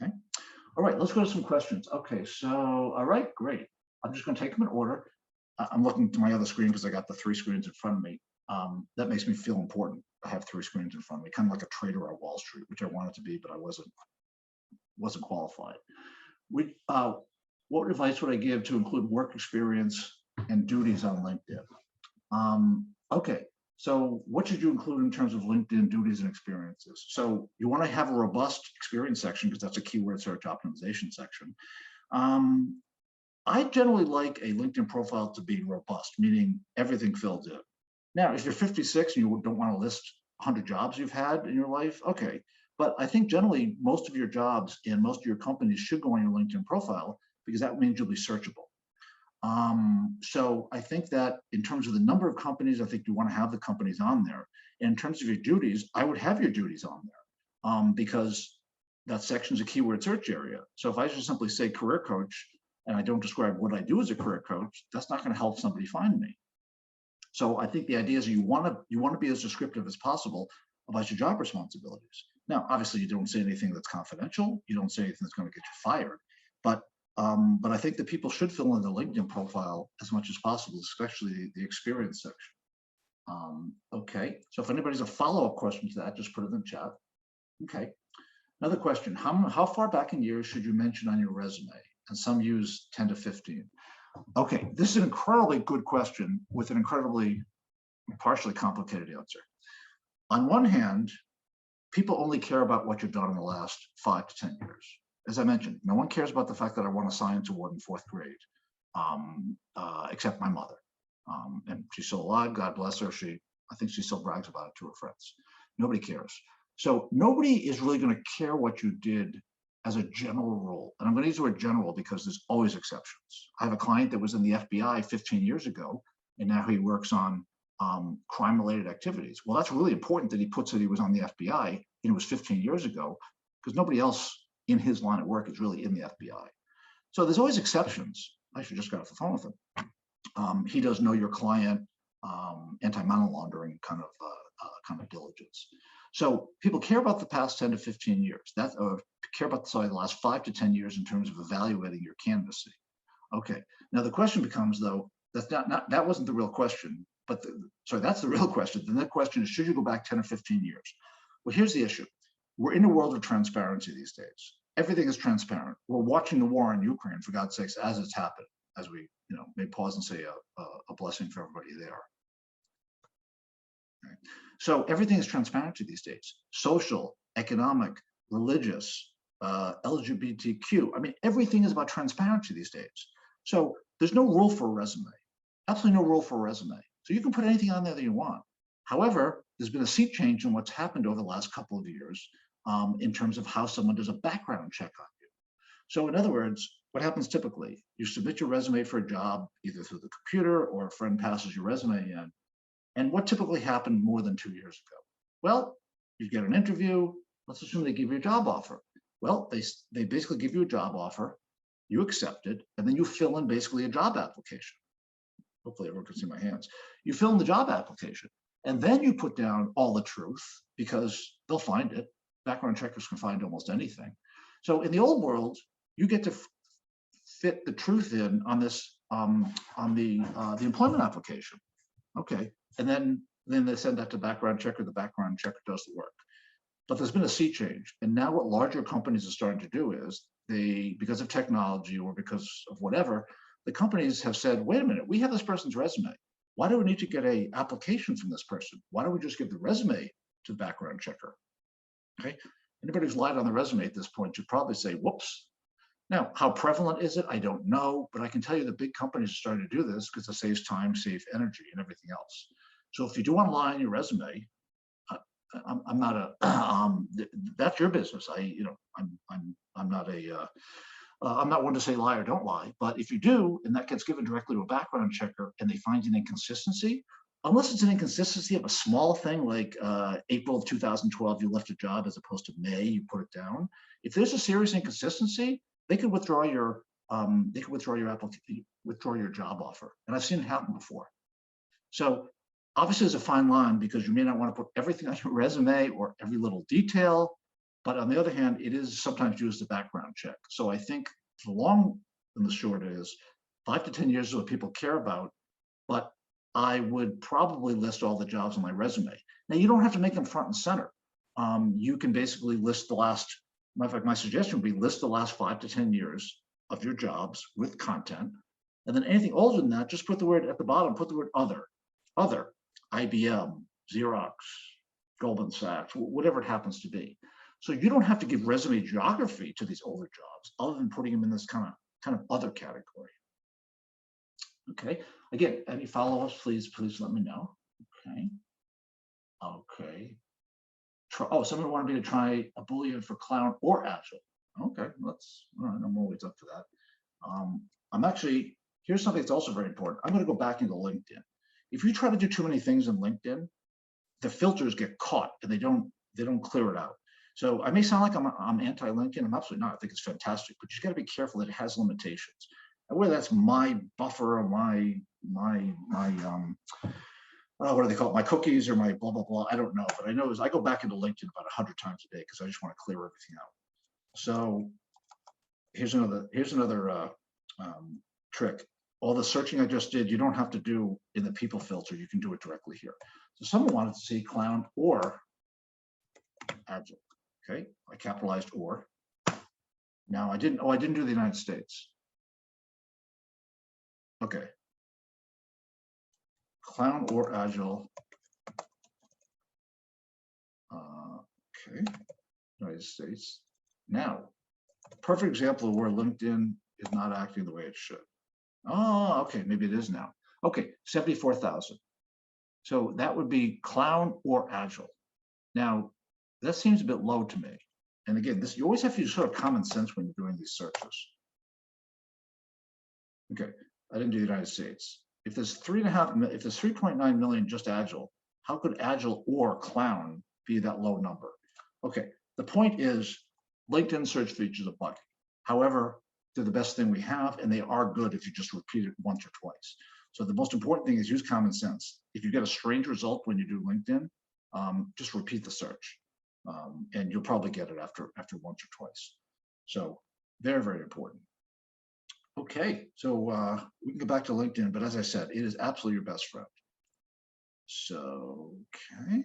Okay. All right, let's go to some questions. Okay, so, all right, great. I'm just going to take them in order. I'm looking to my other screen because I got the three screens in front of me. That makes me feel important. I have three screens in front of me, kind of like a trader on Wall Street, which I wanted to be, but I wasn't qualified. We, what advice would I give to include work experience and duties on LinkedIn? Okay, so what should you include in terms of LinkedIn duties and experiences? So you want to have a robust experience section because that's a keyword search optimization section. Um, I generally like a LinkedIn profile to be robust, meaning everything filled in. Now, if you're 56 and you don't want to list 100 jobs you've had in your life, okay. But I think generally most of your jobs and most of your companies should go on your LinkedIn profile because that means you'll be searchable. So I think that in terms of the number of companies, I think you want to have the companies on there. And in terms of your duties, I would have your duties on there because that section is a keyword search area. So if I just simply say career coach and I don't describe what I do as a career coach, that's not going to help somebody find me. So I think the idea is you want to be as descriptive as possible about your job responsibilities. Now, obviously, you don't say anything that's confidential. You don't say anything that's going to get you fired. But I think that people should fill in the LinkedIn profile as much as possible, especially the experience section. Okay, so if anybody's a follow-up question to that, just put it in the chat. Okay, another question: how far back in years should you mention on your resume? And some use 10 to 15. Okay, this is an incredibly good question with an incredibly partially complicated answer. On one hand, people only care about what you've done in the last 5 to 10 years. As I mentioned, no one cares about the fact that I won a science award in 4th grade, except my mother. And she's still alive, God bless her. I think she still brags about it to her friends. Nobody cares. So nobody is really going to care what you did as a general rule. And I'm going to use the word general because there's always exceptions. I have a client that was in the FBI 15 years ago, and now he works on crime-related activities. Well, that's really important that he puts that he was on the FBI and it was 15 years ago, because nobody else in his line of work is really in the FBI. So there's always exceptions. I actually just got off the phone with him. He does know your client, anti-money laundering kind of diligence. So people care about the past 10 to 15 years. Care about the last 5 to 10 years in terms of evaluating your candidacy. Okay. Now the question becomes, though, that wasn't the real question. But that's the real question. The next question is, should you go back 10 or 15 years? Well, here's the issue. We're in a world of transparency these days. Everything is transparent. We're watching the war in Ukraine, for God's sakes, as it's happened, as we may pause and say a blessing for everybody there. Okay. So everything is transparency these days. Social, economic, religious, LGBTQ. I mean, everything is about transparency these days. So there's no rule for a resume. Absolutely no rule for a resume. So you can put anything on there that you want. However, there's been a sea change in what's happened over the last couple of years in terms of how someone does a background check on you. So in other words, what happens typically? You submit your resume for a job either through the computer or a friend passes your resume in. And what typically happened more than 2 years ago? Well, you get an interview. Let's assume they give you a job offer. Well, they basically give you a job offer, you accept it, and then you fill in basically a job application. Hopefully everyone can see my hands. You fill in the job application, and then you put down all the truth because they'll find it. Background checkers can find almost anything. So in the old world, you get to fit the truth in on this on the employment application. Okay, and then they send that to background checker. The background checker does the work. But there's been a sea change, and now what larger companies are starting to do is because of technology or because of whatever, the companies have said, wait a minute, we have this person's resume. Why do we need to get an application from this person? Why don't we just give the resume to the background checker? Okay. Anybody who's lied on the resume at this point should probably say, whoops. Now, how prevalent is it? I don't know, but I can tell you the big companies are starting to do this because it saves time, saves energy, and everything else. So if you do want to lie on your resume, I'm not that's your business. I'm not one to say lie or don't lie, but if you do, and that gets given directly to a background checker and they find an inconsistency, unless it's an inconsistency of a small thing like April of 2012, you left a job as opposed to May, you put it down. If there's a serious inconsistency, they could withdraw your application, withdraw your job offer. And I've seen it happen before. So obviously there's a fine line because you may not want to put everything on your resume or every little detail. But on the other hand, it is sometimes used as a background check. So I think the long and the short is 5 to 10 years is what people care about, but I would probably list all the jobs on my resume. Now, you don't have to make them front and center. You can basically list the last, matter of fact, my suggestion would be list the last 5 to 10 years of your jobs with content. And then anything older than that, just put the word at the bottom, put the word other, IBM, Xerox, Goldman Sachs, whatever it happens to be. So you don't have to give resume geography to these older jobs other than putting them in this kind of other category. Okay, again, any follow-ups, please let me know. Okay. Oh, someone wanted me to try a Boolean for Clown or Agile. Okay, all right, I'm always up for that. I'm actually, here's something that's also very important. I'm going to go back into LinkedIn. If you try to do too many things in LinkedIn, the filters get caught and they don't clear it out. So I may sound like I'm anti-LinkedIn. I'm absolutely not. I think it's fantastic, but you got to be careful that it has limitations. And whether that's my buffer or my what do they call it? My cookies or my blah blah blah. I don't know, but I know is I go back into LinkedIn about 100 times a day because I just want to clear everything out. So here's another trick. All the searching I just did, you don't have to do in the people filter. You can do it directly here. So someone wanted to see Clown or Agile. Okay, I capitalized or. Now I didn't do the United States. Okay. Clown or Agile. Okay, United States. Now, perfect example of where LinkedIn is not acting the way it should. Oh, okay, maybe it is now. Okay, 74,000. So that would be Clown or Agile. Now, that seems a bit low to me. And again, this you always have to use sort of common sense when you're doing these searches. Okay, I didn't do the United States. If there's 3.9 million just Agile, how could Agile or Clown be that low number? Okay, the point is LinkedIn search features are buggy. However, they're the best thing we have, and they are good if you just repeat it once or twice. So the most important thing is use common sense. If you get a strange result when you do LinkedIn, just repeat the search, and you'll probably get it after once or twice. So very, very important. Okay, so we can go back to LinkedIn, but as I said, it is absolutely your best friend. So, okay.